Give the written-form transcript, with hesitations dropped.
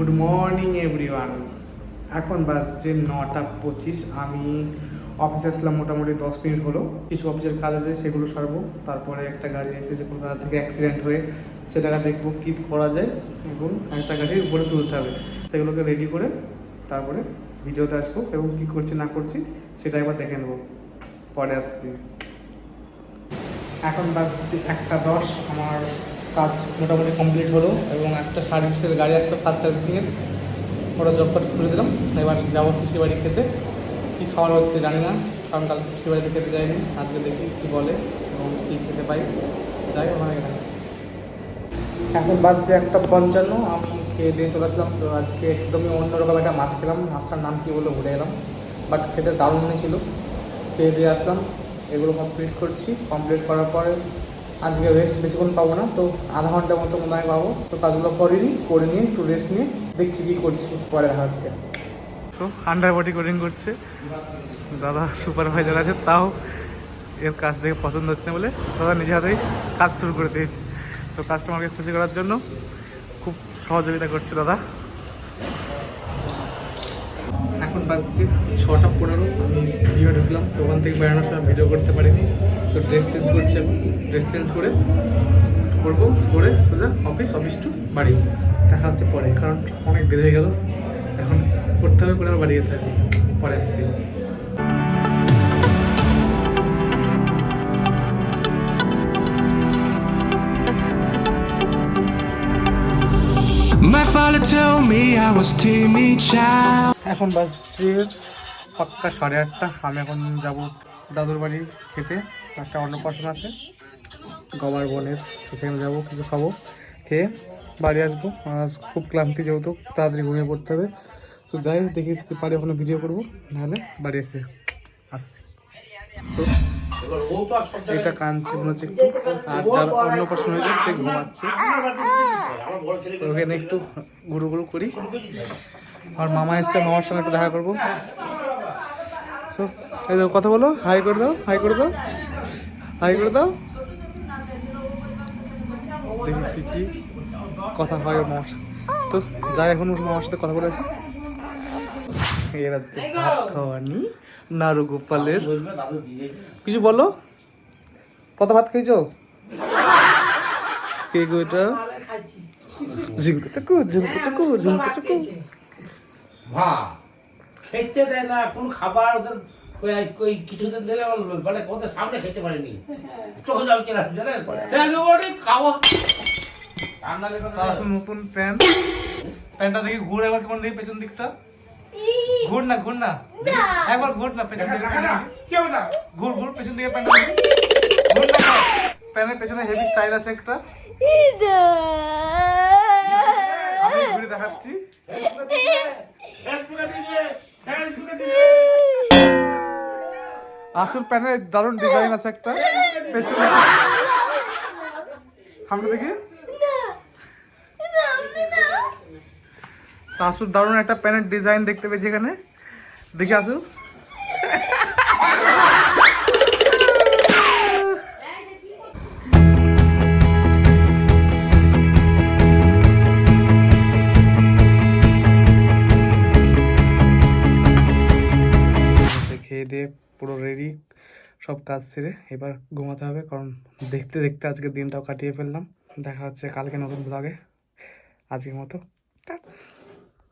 Good morning everyone. এখন বাজছে 9:25। আমি অফিসে আসলাম মোটামুটি 10 মিনিট হলো। কিছু অফিসের কাজ আছে, সেগুলো সারবো। তারপরে একটা গাড়ি এসেছে কলকাতা থেকে অ্যাক্সিডেন্ট হয়ে, সেটাকে দেখবো কী করা যায় এবং একটা গাড়ির উপরে তুলতে হবে। সেগুলোকে রেডি করে তারপরে ভিডিওতে আসবো এবং কী করছি না করছি সেটা একবার দেখে নেবো। পরে আসছি। এখন বাজছে 1:10। আমার কাজ মোটামুটি কমপ্লিট হলো এবং একটা সার্ভিসের গাড়ি আসলো, ফার্স্ট সার্ভিসিংয়ের। ওটা জবকার্ড খুলে দিলাম। এবার যাবো পিসি বাড়ি খেতে। কী খাওয়ার হচ্ছে জানি না, কারণ কালকে পিসি বাড়িতে খেতে যাইনি। আজকে দেখি কী বলে এবং কী খেতে পাই, যাই ওখানে দেখাচ্ছি। এখন বাজছে 1:55। আমি খেয়ে দিয়ে চলে আসলাম। তো আজকে একদমই অন্যরকম একটা মাছ খেলাম। মাছটার নাম কী বলে ভুলে গেলাম, বাট খেতে দারুণ ছিল। খেয়ে দিয়ে আসলাম, এগুলো কমপ্লিট করছি। কমপ্লিট করার পরে আজকে রেস্ট বেশিক্ষণ পাবো না, তো আধা ঘন্টার মতো মনে হয় পাবো। তো কাজগুলো করে নিয়ে একটু রেস্ট নিয়ে দেখছি কী করছি, পরে দেখা হচ্ছে। তো আন্ডার বডি কোডিং করছে দাদা, সুপারভাইজার আছে, তাও এর কাজ দেখে পছন্দ হচ্ছে না বলে দাদা নিজে হাতেই কাজ শুরু করে দিয়েছে। তো কাস্টমারকে খুশি করার জন্য খুব সহযোগিতা করছে দাদা। এখন বাজছে 6:15। আমি জিমে ঢুকলাম, তো ওখান থেকে বেড়ানোর সময় ভিডিও করতে পারিনি। তো ড্রেস চেঞ্জ করছি, ড্রেস চেঞ্জ করে সোজা অফিস টু বাড়ি। দেখা হচ্ছে পরে, কারণ অনেক দেরি হয়ে গেল। এখন করতে হবে, করে আবার বাড়ি যেতে হবে। পরে আসছি। My father told me I was timid child. এখন বাজছে পাক্কা 8:30। আমি এখন যাব দাদুর বাড়ি খেতে। একটা অন্নপ্রাশন আছে গবার বোনের, তো সেখানে যাবো, কিছু খাবো, খেয়ে বাড়ি আসবো। আর খুব ক্লান্তি, যেহেতু তাড়াতাড়ি ঘুমিয়ে পড়তে হবে। তো যাই দেখি যদি পারি ওখানে ভিডিও করবো, নাহলে বাড়ি এসে আসছি। তো এটা কাঁদছে মনে হচ্ছে একটু, আর যার অন্নপ্রাশন হয়েছে সে ঘুমাচ্ছে। তো ওখানে একটু ঘুরু করি। আর মামা এসছে, মামার সঙ্গে একটু দেখা করবো। তো এই দেখো, কথা বলো, হাই করে দাও, হাই করে দাও, হাই করে দাও। দেখি কি কথা হয় ওর মামার সাথে। তো যাই, এখন ওর মামার সাথে কথা বলেছি। এর আজকে ভাত খাওয়ানি নাড়ু গোপালের। কিছু বলো, কত ভাত খেয়েছো? কে গো এটা? ঝুমকো চাকু, ঝুমকো চাকু, ঝুমকো চাকু। খেতে দেয় না কোন খাবার ওদের। কিছুদিন ধরে মানে ওদের সামনে খেতে পারেনি, চোখে জল কিনা জানেন। খাওয়া নতুন প্যান্টটা দেখি ঘুরে, একবার কেমন দেখি পেছন দিকটা। ঘুর না একবার ঘুর না পেছন দিকে, ঘুর পেছন দিকে প্যান্টটা দেখি। ঘুর না, প্যান্টের পেছনে হেভি স্টাইল আছে একটা। আমি ঘুরে দেখাচ্ছি। আসল প্যান্টের দারুণ ডিজাইন আছে একটা পেছনে, সামনে দেখি। আসল দারুণ একটা প্যান্টের ডিজাইন দেখতে পেয়েছি এখানে, দেখি আসল। খেয়ে দিয়ে পুরো রেডি, সব কাজ ছেড়ে এবার ঘুমাতে হবে, কারণ দেখতে দেখতে আজকের দিনটাও কাটিয়ে ফেললাম। দেখা হচ্ছে কালকে নতুন ব্লগে। আজকের মতো